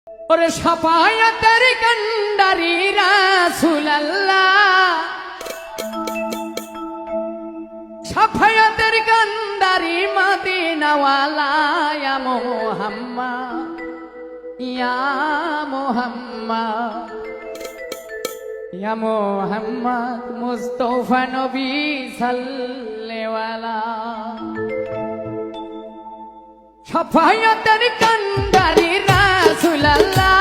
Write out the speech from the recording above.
ওরে সাফায়াতের কান্ডারি রাসূলুল্লাহ, সাফায়াতের কান্ডারি মদিনাওয়ালা, ইয়া মুহাম্মদ ইয়া মুহাম্মদ ইয়া মুহাম্মদ মুস্তাফা নবী সাল্লাল্লাহু সাফায়াতের কান্ডারি রাসূলুল্লাহ,